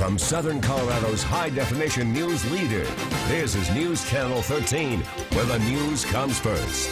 From Southern Colorado's high-definition news leader, this is News Channel 13, where the news comes first.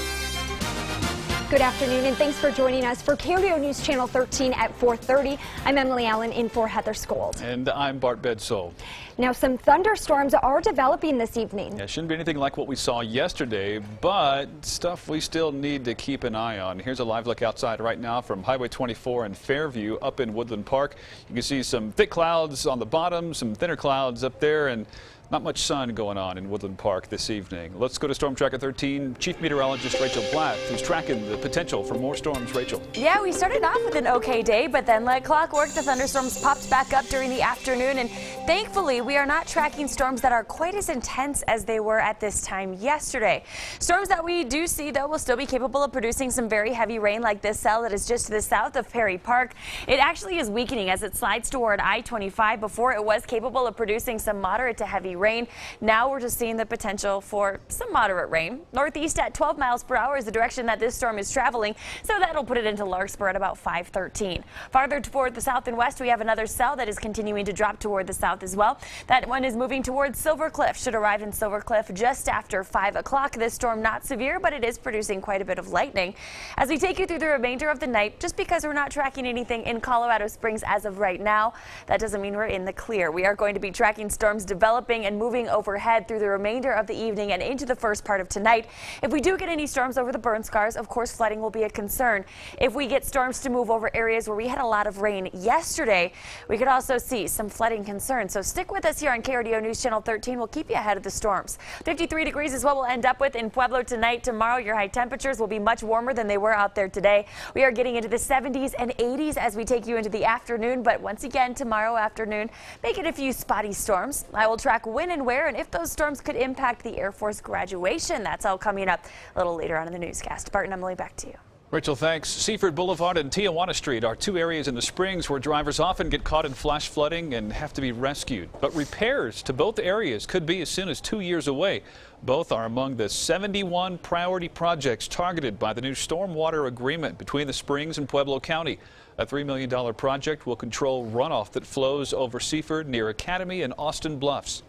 Good afternoon, and thanks for joining us for KRDO News Channel 13 at 4:30. I'm Emily Allen in for Heather Skold. And I'm Bart Bedsole. Now, some thunderstorms are developing this evening. Yeah, shouldn't be anything like what we saw yesterday, but stuff we still need to keep an eye on. Here's a live look outside right now from Highway 24 in Fairview up in Woodland Park. You can see some thick clouds on the bottom, some thinner clouds up there, and not much sun going on in Woodland Park this evening. Let's go to Storm Tracker 13, Chief Meteorologist Rachel Black, who's tracking the potential for more storms. Rachel. Yeah, we started off with an okay day, but then like clockwork, the thunderstorms popped back up during the afternoon, and thankfully we are not tracking storms that are quite as intense as they were at this time yesterday. Storms that we do see, though, will still be capable of producing some very heavy rain, like this cell that is just to the south of Perry Park. It actually is weakening as it slides toward I-25. Before, it was capable of producing some moderate to heavy rain. Now we're just seeing the potential for some moderate rain. Northeast at 12 miles per hour is the direction that this storm is traveling, so that'll put it into Larkspur at about 5:13. Farther toward the south and west, we have another cell that is continuing to drop toward the south as well. That one is moving towards Silver Cliff. Should arrive in Silver Cliff just after 5 o'clock. This storm not severe, but it is producing quite a bit of lightning. As we take you through the remainder of the night, just because we're not tracking anything in Colorado Springs as of right now, that doesn't mean we're in the clear. We are going to be tracking storms developing and moving overhead through the remainder of the evening and into the first part of tonight. If we do get any storms over the burn scars, of course flooding will be a concern. If we get storms to move over areas where we had a lot of rain yesterday, we could also see some flooding concerns. So stick with us here on KRDO News Channel 13. We'll keep you ahead of the storms. 53 degrees is what we'll end up with in Pueblo tonight. Tomorrow, your high temperatures will be much warmer than they were out there today. We are getting into the 70s and 80s as we take you into the afternoon, but once again, tomorrow afternoon, making a few spotty storms. I will track when and where and if those storms could impact the Air Force graduation. That's all coming up a little later on in the newscast. Bart and Emily, back to you. Rachel, thanks. Seaford Boulevard and Tijuana Street are two areas in the Springs where drivers often get caught in flash flooding and have to be rescued. But repairs to both areas could be as soon as 2 years away. Both are among the 71 priority projects targeted by the new stormwater agreement between the Springs and Pueblo County. A $3 million project will control runoff that flows over Seaford near Academy and Austin Bluffs.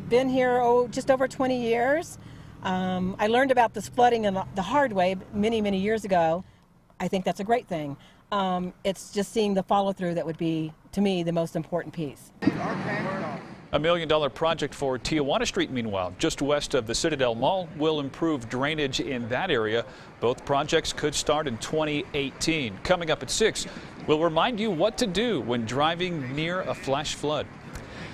Been here just over 20 years. I learned about this flooding the hard way many years ago. I think that's a great thing. It's just seeing the follow through that would be, to me, the most important piece. A $1 million project for Tijuana Street, meanwhile, just west of the Citadel Mall, will improve drainage in that area. Both projects could start in 2018. Coming up at 6, we'll remind you what to do when driving near a flash flood.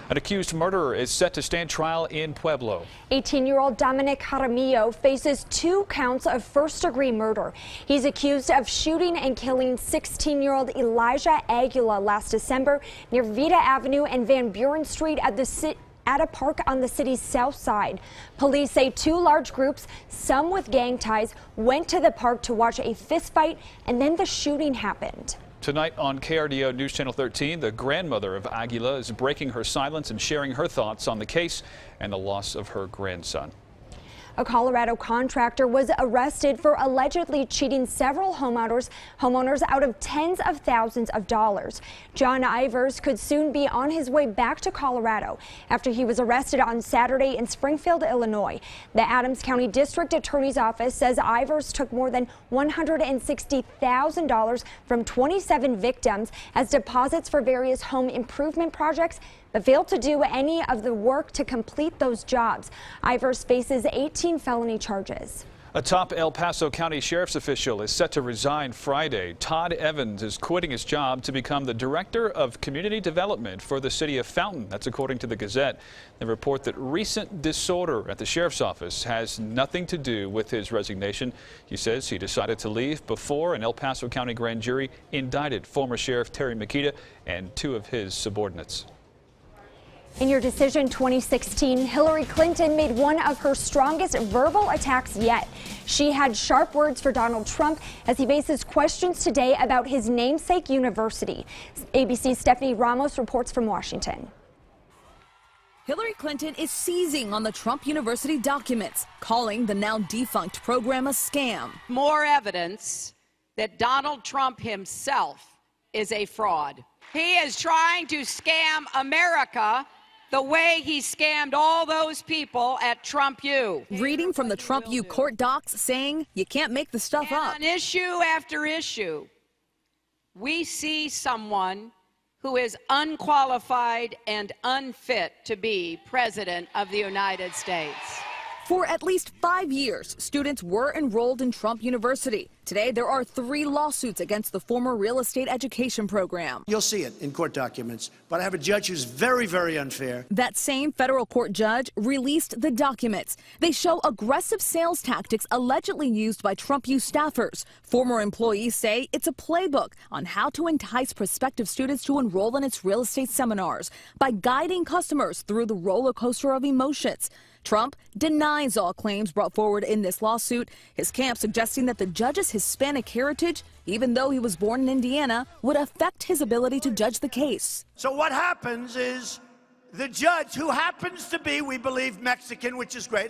An accused murderer is set to stand trial in Pueblo. 18-year-old Dominic Jaramillo faces 2 counts of first-degree murder. He's accused of shooting and killing 16-year-old Elijah Aguila last December near Vita Avenue and Van Buren Street at a park on the city's south side. Police say 2 large groups, some with gang ties, went to the park to watch a fistfight, and then the shooting happened. Tonight on KRDO News Channel 13, the grandmother of Aguila is breaking her silence and sharing her thoughts on the case and the loss of her grandson. A Colorado contractor was arrested for allegedly cheating several homeowners out of tens of thousands of dollars. John Ivers could soon be on his way back to Colorado after he was arrested on Saturday in Springfield, Illinois. The Adams County District Attorney's Office says Ivers took more than $160,000 from 27 victims as deposits for various home improvement projects, but failed to do any of the work to complete those jobs. Ivers faces 18 felony charges. A top El Paso County Sheriff's official is set to resign Friday. Todd Evans is quitting his job to become the Director of Community Development for the city of Fountain. That's according to the Gazette. They report that recent disorder at the Sheriff's office has nothing to do with his resignation. He says he decided to leave before an El Paso County grand jury indicted former Sheriff Terry Makita and 2 of his subordinates. In your decision 2016, Hillary Clinton made one of her strongest verbal attacks yet. She had sharp words for Donald Trump as he faces questions today about his namesake university. ABC's Stephanie Ramos reports from Washington. Hillary Clinton is seizing on the Trump University documents, calling the now defunct program a scam. More evidence that Donald Trump himself is a fraud. He is trying to scam America the way he scammed all those people at Trump U. Reading from the Trump U court docs saying you can't make the stuff up. On issue after issue, we see someone who is unqualified and unfit to be President of the United States. For at least 5 years, students were enrolled in Trump University. Today, there are 3 lawsuits against the former real estate education program. You'll see it in court documents, but I have a judge who's very, very unfair. That same federal court judge released the documents. They show aggressive sales tactics allegedly used by Trump U staffers. Former employees say it's a playbook on how to entice prospective students to enroll in its real estate seminars by guiding customers through the roller coaster of emotions. Trump denies all claims brought forward in this lawsuit, his camp suggesting that the judge's Hispanic heritage, even though he was born in Indiana, would affect his ability to judge the case. So what happens is the judge, who happens to be, we believe, Mexican, which is great.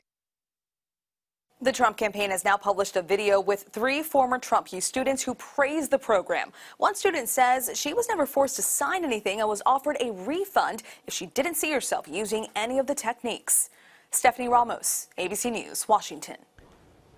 The Trump campaign has now published a video with 3 former Trump U students who praise the program. One student says she was never forced to sign anything and was offered a refund if she didn't see herself using any of the techniques. Stephanie Ramos, ABC News, Washington.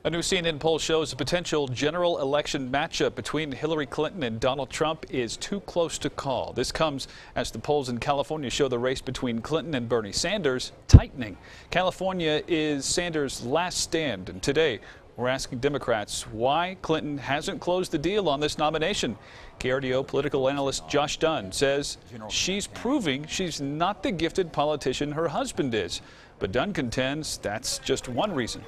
A new CNN poll shows a potential general election matchup between Hillary Clinton and Donald Trump is too close to call. This comes as the polls in California show the race between Clinton and Bernie Sanders tightening. California is Sanders' last stand, and today we're asking Democrats why Clinton hasn't closed the deal on this nomination. KRDO political analyst Josh Dunn says she's proving she's not the gifted politician her husband is. But Dunn contends that's just one reason.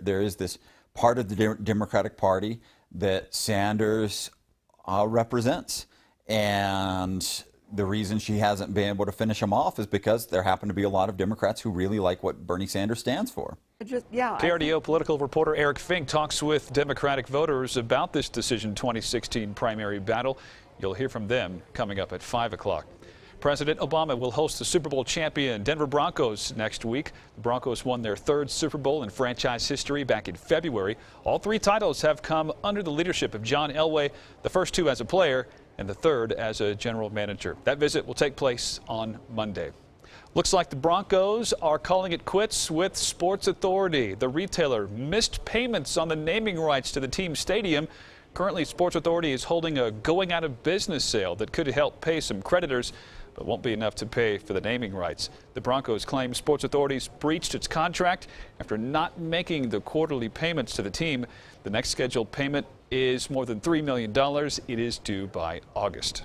There is this part of the Democratic Party that Sanders represents. And the reason she hasn't been able to finish him off is because there happen to be a lot of Democrats who really like what Bernie Sanders stands for. KRDO political reporter Eric Fink talks with Democratic voters about this decision 2016 primary battle. You'll hear from them coming up at 5 o'clock. President Obama will host the Super Bowl champion Denver Broncos next week. The Broncos won their 3rd Super Bowl in franchise history back in February. All 3 titles have come under the leadership of John Elway, the first 2 as a player and the 3rd as a general manager. That visit will take place on Monday. Looks like the Broncos are calling it quits with Sports Authority. The retailer missed payments on the naming rights to the team stadium. Currently, Sports Authority is holding a going out of business sale that could help pay some creditors, but won't be enough to pay for the naming rights. The Broncos claim Sports Authority's breached its contract after not making the quarterly payments to the team. The next scheduled payment is more than $3 million. It is due by August.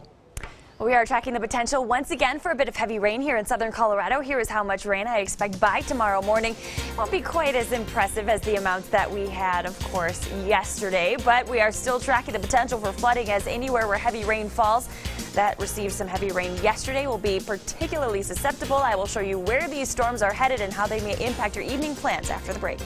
We are tracking the potential once again for a bit of heavy rain here in southern Colorado. Here is how much rain I expect by tomorrow morning. Won't be quite as impressive as the amounts that we had, of course, yesterday, but we are still tracking the potential for flooding, as anywhere where heavy rain falls that received some heavy rain yesterday will be particularly susceptible. I will show you where these storms are headed and how they may impact your evening plans after the break.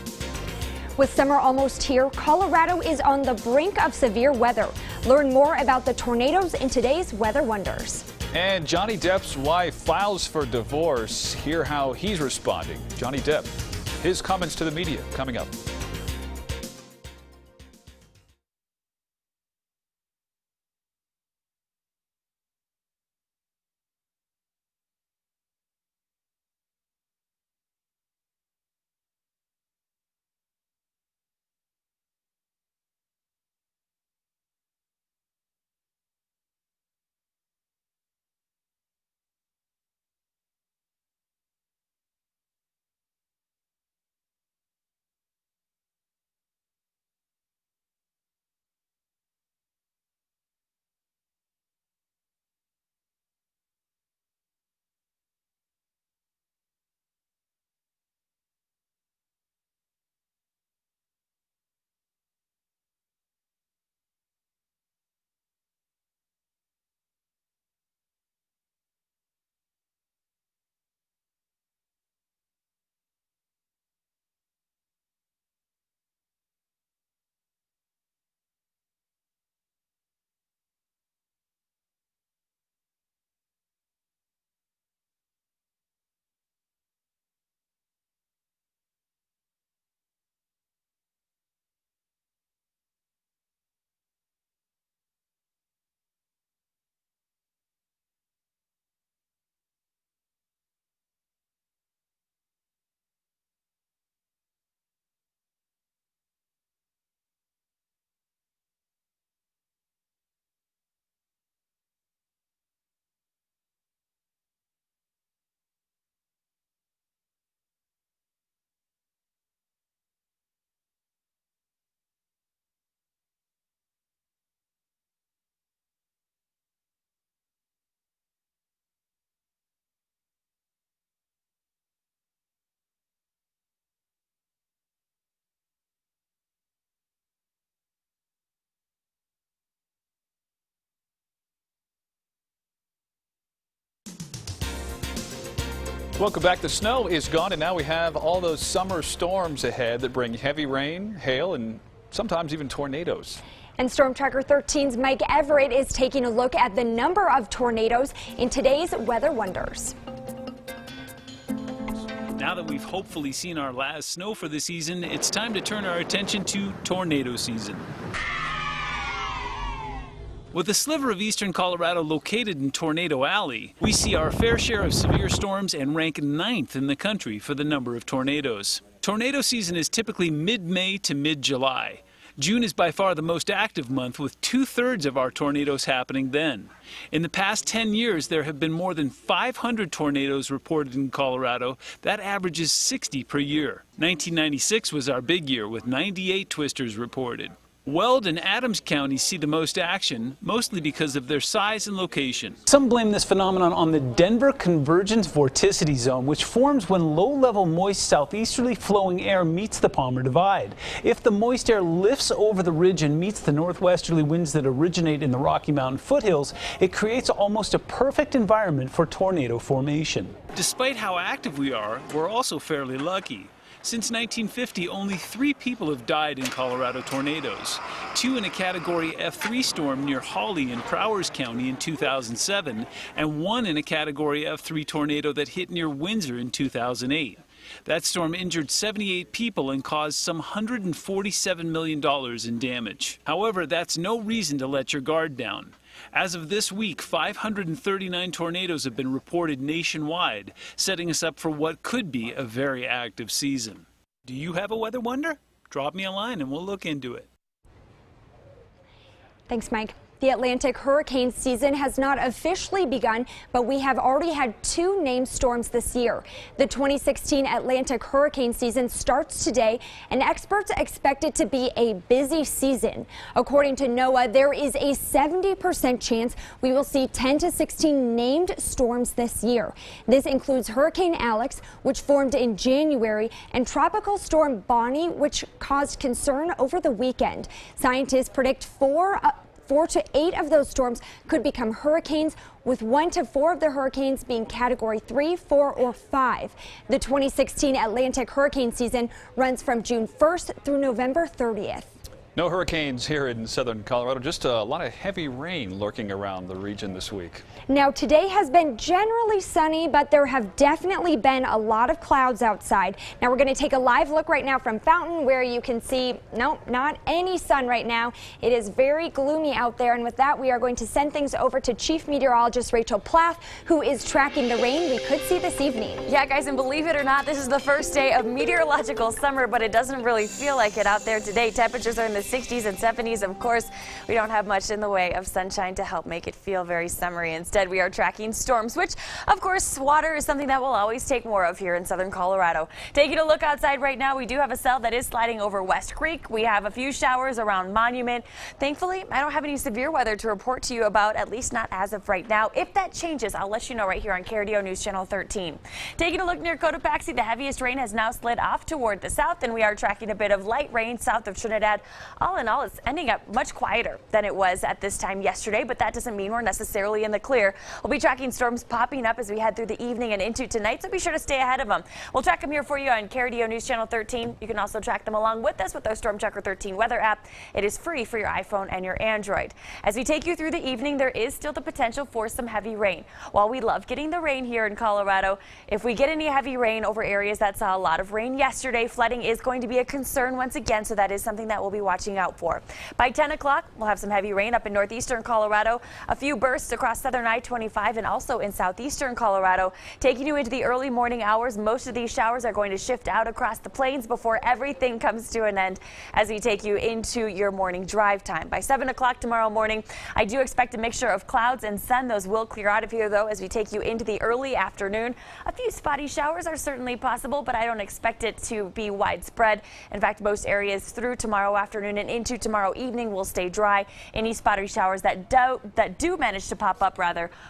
With summer almost here, Colorado is on the brink of severe weather. Learn more about the tornadoes in today's Weather Wonders. And Johnny Depp's wife files for divorce. Hear how he's responding. Johnny Depp, his comments to the media coming up. Welcome back. The snow is gone, and now we have all those summer storms ahead that bring heavy rain, hail, and sometimes even tornadoes. And Storm Tracker 13's Mike Everett is taking a look at the number of tornadoes in today's Weather Wonders. Now that we've hopefully seen our last snow for the season, it's time to turn our attention to tornado season. With a sliver of eastern Colorado located in Tornado Alley, we see our fair share of severe storms and rank 9th in the country for the number of tornadoes. Tornado season is typically mid-May to mid-July. June is by far the most active month, with 2/3 of our tornadoes happening then. In the past 10 years, there have been more than 500 tornadoes reported in Colorado. That averages 60 per year. 1996 was our big year, with 98 twisters reported. Weld and Adams counties see the most action, mostly because of their size and location. Some blame this phenomenon on the Denver Convergence Vorticity Zone, which forms when low-level moist southeasterly flowing air meets the Palmer Divide. If the moist air lifts over the ridge and meets the northwesterly winds that originate in the Rocky Mountain foothills, it creates almost a perfect environment for tornado formation. Despite how active we are, we're also fairly lucky. Since 1950, only 3 people have died in Colorado tornadoes. 2 in a Category F3 storm near Hawley in Prowers County in 2007, and 1 in a Category F3 tornado that hit near Windsor in 2008. That storm injured 78 people and caused some $147 million in damage. However, that's no reason to let your guard down. As of this week, 539 tornadoes have been reported nationwide, setting us up for what could be a very active season. Do you have a weather wonder? Drop me a line and we'll look into it. Thanks, Mike. The Atlantic hurricane season has not officially begun, but we have already had 2 named storms this year. The 2016 Atlantic hurricane season starts today, and experts expect it to be a busy season. According to NOAA, there is a 70% chance we will see 10 to 16 named storms this year. This includes Hurricane Alex, which formed in January, and Tropical Storm Bonnie, which caused concern over the weekend. Scientists predict 4 to 8 of those storms could become hurricanes, with 1 to 4 of the hurricanes being Category 3, 4, or 5. The 2016 Atlantic hurricane season runs from June 1st through November 30th. No hurricanes here in southern Colorado, just a lot of heavy rain lurking around the region this week. Now, today has been generally sunny, but there have definitely been a lot of clouds outside. Now, we're going to take a live look right now from Fountain, where you can see, nope, not any sun right now. It is very gloomy out there, and with that, we are going to send things over to Chief Meteorologist Rachel Plath, who is tracking the rain we could see this evening. Yeah, guys, and believe it or not, this is the first day of meteorological summer, but it doesn't really feel like it out there today. Temperatures are in the 60s and 70s. Of course, we don't have much in the way of sunshine to help make it feel very summery. Instead, we are tracking storms, which, of course, water is something that we'll always take more of here in southern Colorado. Taking a look outside right now, we do have a cell that is sliding over West Creek. We have a few showers around Monument. Thankfully, I don't have any severe weather to report to you about, at least not as of right now. If that changes, I'll let you know right here on KRDO News Channel 13. Taking a look near Cotopaxi, the heaviest rain has now slid off toward the south, and we are tracking a bit of light rain south of Trinidad. All in all, it's ending up much quieter than it was at this time yesterday, but that doesn't mean we're necessarily in the clear. We'll be tracking storms popping up as we head through the evening and into tonight, so be sure to stay ahead of them. We'll track them here for you on KRDO News Channel 13. You can also track them along with us with our Storm Tracker 13 weather app. It is free for your iPhone and your Android. As we take you through the evening, there is still the potential for some heavy rain. While we love getting the rain here in Colorado, if we get any heavy rain over areas that saw a lot of rain yesterday, flooding is going to be a concern once again, so that is something that we'll be watching out for. By 10 o'clock, we'll have some heavy rain up in northeastern Colorado, a few bursts across southern I-25 and also in southeastern Colorado. Taking you into the early morning hours, most of these showers are going to shift out across the plains before everything comes to an end as we take you into your morning drive time. By 7 o'clock tomorrow morning, I do expect a mixture of clouds and sun. Those will clear out of here, though, as we take you into the early afternoon. A few spotty showers are certainly possible, but I don't expect it to be widespread. In fact, most areas through tomorrow afternoon afternoon and into tomorrow evening will stay dry. Any spotty showers that do manage to pop up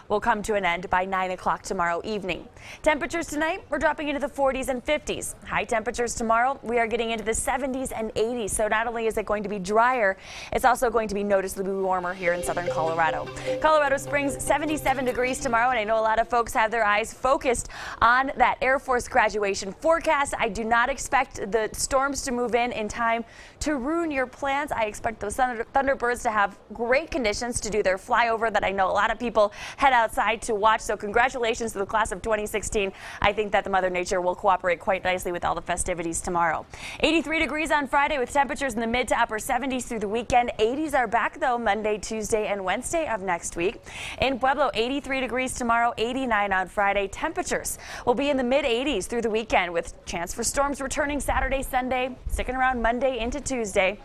will come to an end by 9 o'clock tomorrow evening. Temperatures tonight, we're dropping into the 40s and 50s. High temperatures tomorrow, we are getting into the 70s and 80s. So not only is it going to be drier, it's also going to be noticeably warmer here in southern Colorado. Colorado Springs, 77 degrees tomorrow, and I know a lot of folks have their eyes focused on that Air Force graduation forecast. I do not expect the storms to move in time to ruin your plans. I expect those Thunderbirds to have great conditions to do their flyover that I know a lot of people head outside to watch. So congratulations to the class of 2016. I think that the Mother Nature will cooperate quite nicely with all the festivities tomorrow. 83 degrees on Friday with temperatures in the mid to upper 70s through the weekend. 80s are back though Monday, Tuesday, and Wednesday of next week. In Pueblo, 83 degrees tomorrow, 89 on Friday. Temperatures will be in the mid 80s through the weekend with chance for storms returning Saturday, Sunday, sticking around Monday into Tuesday.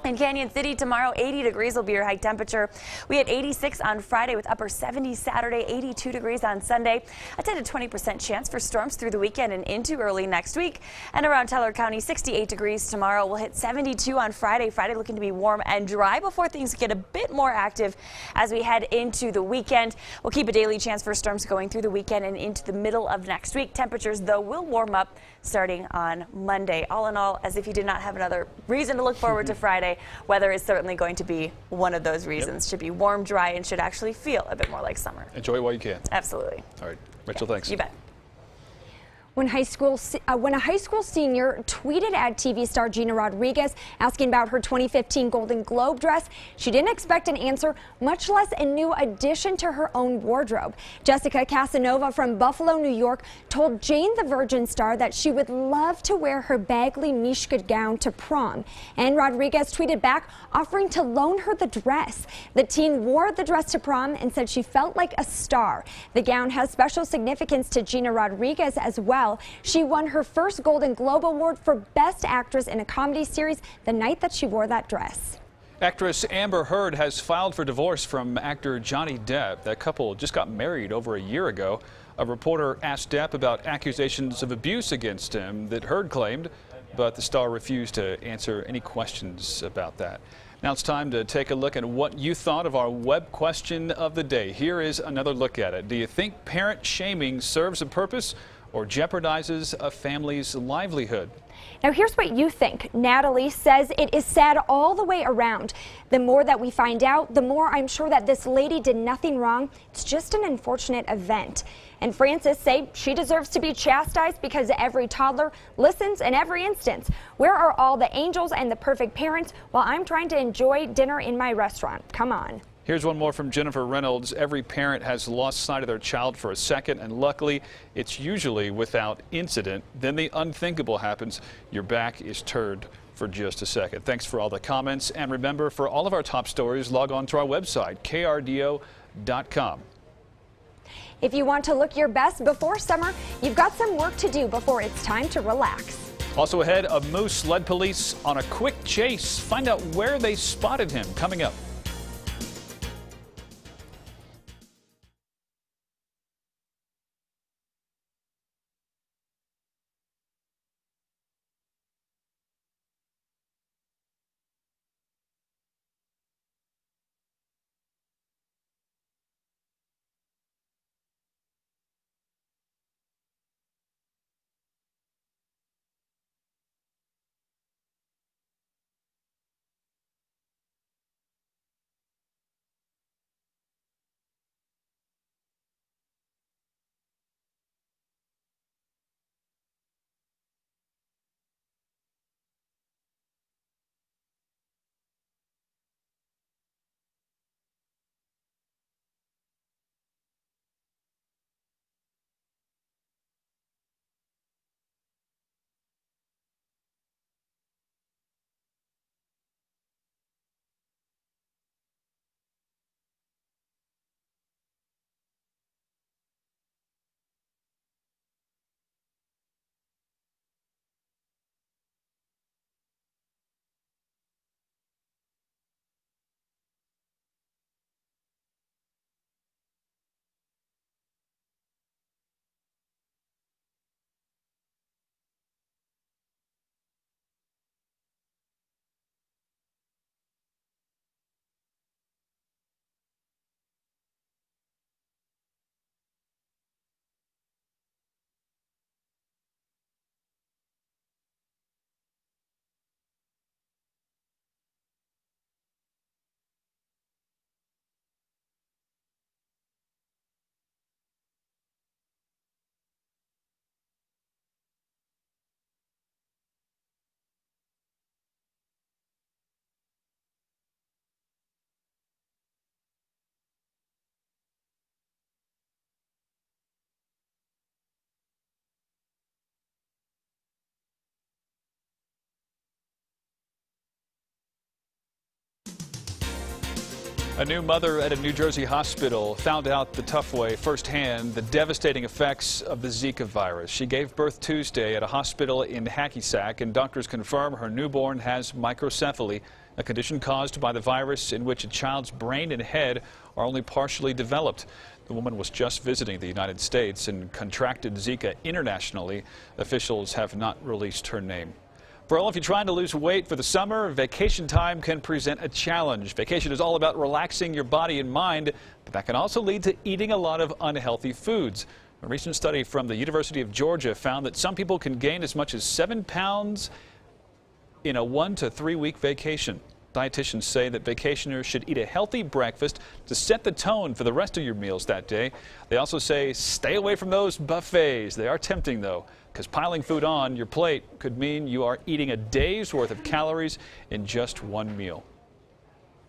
In Canyon City tomorrow, 80 degrees will be your high temperature. We had 86 on Friday with upper 70s Saturday, 82 degrees on Sunday. A 10 to 20% chance for storms through the weekend and into early next week. And around Teller County, 68 degrees tomorrow. We'll hit 72 on Friday. Friday looking to be warm and dry before things get a bit more active as we head into the weekend. We'll keep a daily chance for storms going through the weekend and into the middle of next week. Temperatures, though, will warm up starting on Monday. All in all, as if you did not have another reason to look forward to Friday, weather is certainly going to be one of those reasons. Should be warm, dry, and should actually feel a bit more like summer. Enjoy it while you can. Absolutely. All right, Rachel, thanks. You bet. When a high school senior tweeted at TV star Gina Rodriguez asking about her 2015 Golden Globe dress, she didn't expect an answer, much less a new addition to her own wardrobe. Jessica Casanova from Buffalo, New York, told Jane the Virgin star that she would love to wear her Bagley Mishka gown to prom. And Rodriguez tweeted back, offering to loan her the dress. The teen wore the dress to prom and said she felt like a star. The gown has special significance to Gina Rodriguez as well. She won her first Golden Globe Award for Best Actress in a Comedy Series the night that she wore that dress. Actress Amber Heard has filed for divorce from actor Johnny Depp. That couple just got married over a year ago. A reporter asked Depp about accusations of abuse against him that Heard claimed, but the star refused to answer any questions about that. Now it's time to take a look at what you thought of our web question of the day. Here is another look at it. Do you think parent shaming serves a purpose or jeopardizes a family's livelihood? Now here's what you think. Natalie says it is sad all the way around. The more that we find out, the more I'm sure that this lady did nothing wrong. It's just an unfortunate event. And Francis say she deserves to be chastised because every toddler listens in every instance. Where are all the angels and the perfect parents while I'm trying to enjoy dinner in my restaurant? Come on. Here's one more from Jennifer Reynolds. Every parent has lost sight of their child for a second, and luckily, it's usually without incident. Then the unthinkable happens. Your back is turned for just a second. Thanks for all the comments. And remember, for all of our top stories, log on to our website, krdo.com. If you want to look your best before summer, you've got some work to do before it's time to relax. Also ahead, a moose led police on a quick chase. Find out where they spotted him coming up. A new mother at a New Jersey hospital found out the tough way firsthand the devastating effects of the Zika virus. She gave birth Tuesday at a hospital in Hackensack, and doctors confirm her newborn has microcephaly, a condition caused by the virus in which a child's brain and head are only partially developed. The woman was just visiting the United States and contracted Zika internationally. Officials have not released her name. For all of you trying to lose weight for the summer, vacation time can present a challenge. Vacation is all about relaxing your body and mind, but that can also lead to eating a lot of unhealthy foods. A recent study from the University of Georgia found that some people can gain as much as 7 pounds in a 1 to 3 week vacation. Dietitians say that vacationers should eat a healthy breakfast to set the tone for the rest of your meals that day. They also say stay away from those buffets. They are tempting, though, because piling food on your plate could mean you are eating a day's worth of calories in just one meal.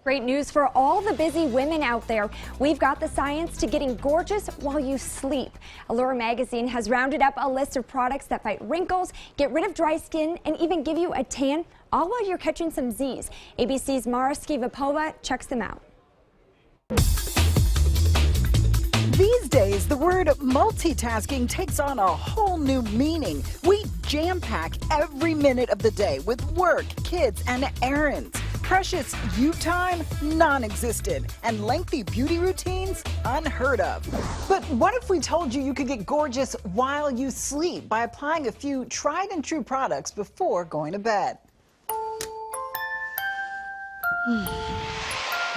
Great news for all the busy women out there. We've got the science to getting gorgeous while you sleep. Allure magazine has rounded up a list of products that fight wrinkles, get rid of dry skin, and even give you a tan, all while you're catching some Z's. ABC's Mara Skivapova checks them out. These days, the word multitasking takes on a whole new meaning. We jam-pack every minute of the day with work, kids, and errands. Precious you time, non-existent, and lengthy beauty routines, unheard of. But what if we told you you could get gorgeous while you sleep by applying a few tried and true products before going to bed?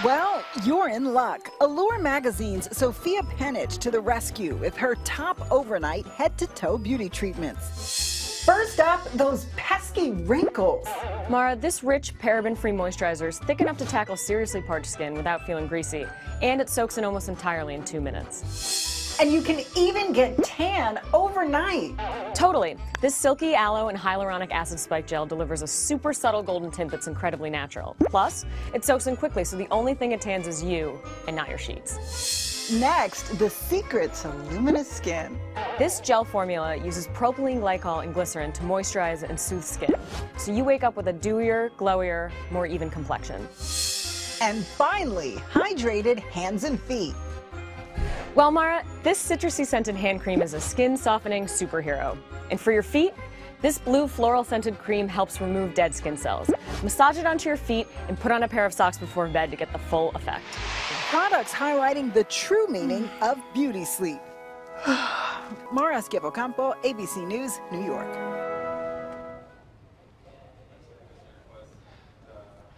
Well, you're in luck. Allure magazine's Sophia Penich to the rescue with her top overnight head-to-toe beauty treatments. First up, those pesky wrinkles. Mara, this rich paraben-free moisturizer is thick enough to tackle seriously parched skin without feeling greasy, and it soaks in almost entirely in 2 minutes. And you can even get tan overnight. Totally. This silky aloe and hyaluronic acid spike gel delivers a super subtle golden tint that's incredibly natural. Plus, it soaks in quickly, so the only thing it tans is you and not your sheets. Next, the secret to luminous skin. This gel formula uses propylene glycol and glycerin to moisturize and soothe skin, so you wake up with a dewier, glowier, more even complexion. And finally, hydrated hands and feet. Well, Mara, this citrusy scented hand cream is a skin softening superhero. And for your feet, this blue floral scented cream helps remove dead skin cells. Massage it onto your feet and put on a pair of socks before bed to get the full effect. Products highlighting the true meaning of beauty sleep. Mara Skivapova, ABC News, New York.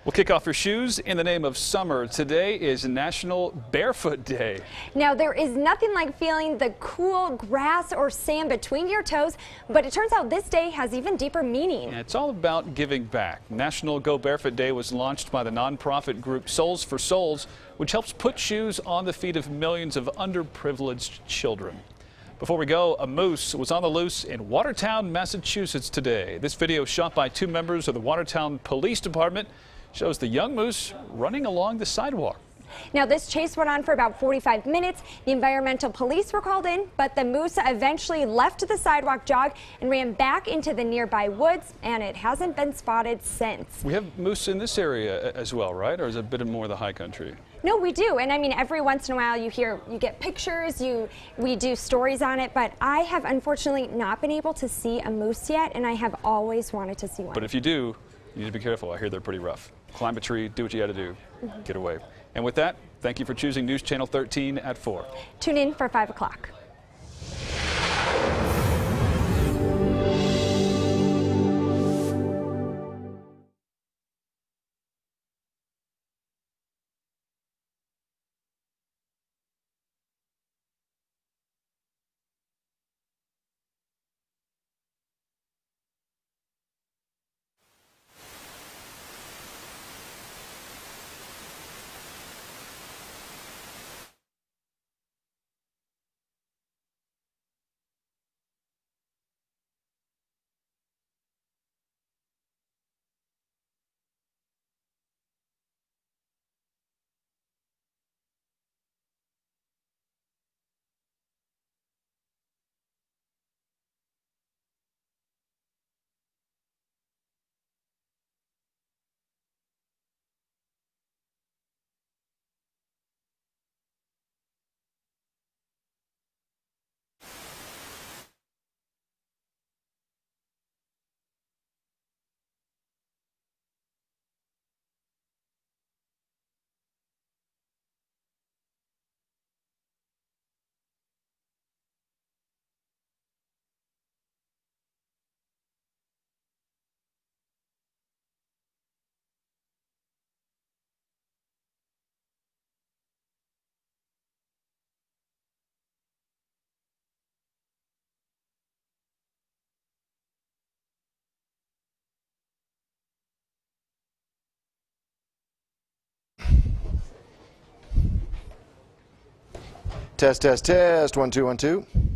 We'll kick off your shoes in the name of summer. Today is National Barefoot Day. Now, there is nothing like feeling the cool grass or sand between your toes, but it turns out this day has even deeper meaning. Yeah, it's all about giving back. National Go Barefoot Day was launched by the nonprofit group Souls for Souls, which helps put shoes on the feet of millions of underprivileged children. Before we go, a moose was on the loose in Watertown, Massachusetts today. This video shot by 2 members of the Watertown Police Department shows the young moose running along the sidewalk. Now, this chase went on for about 45 minutes. The environmental police were called in, but the moose eventually left the sidewalk jog and ran back into the nearby woods, and it hasn't been spotted since. We have moose in this area as well, right? Or is it a bit more the high country? No, we do. And I mean, every once in a while you get pictures, we do stories on it, but I have unfortunately not been able to see a moose yet, and I have always wanted to see one. But if you do, you need to be careful. I hear they're pretty rough. Climb a tree, do what you got to do, get away. And with that, thank you for choosing News Channel 13 at 4. Tune in for 5 o'clock. Test, test, test. 1, 2, 1, 2.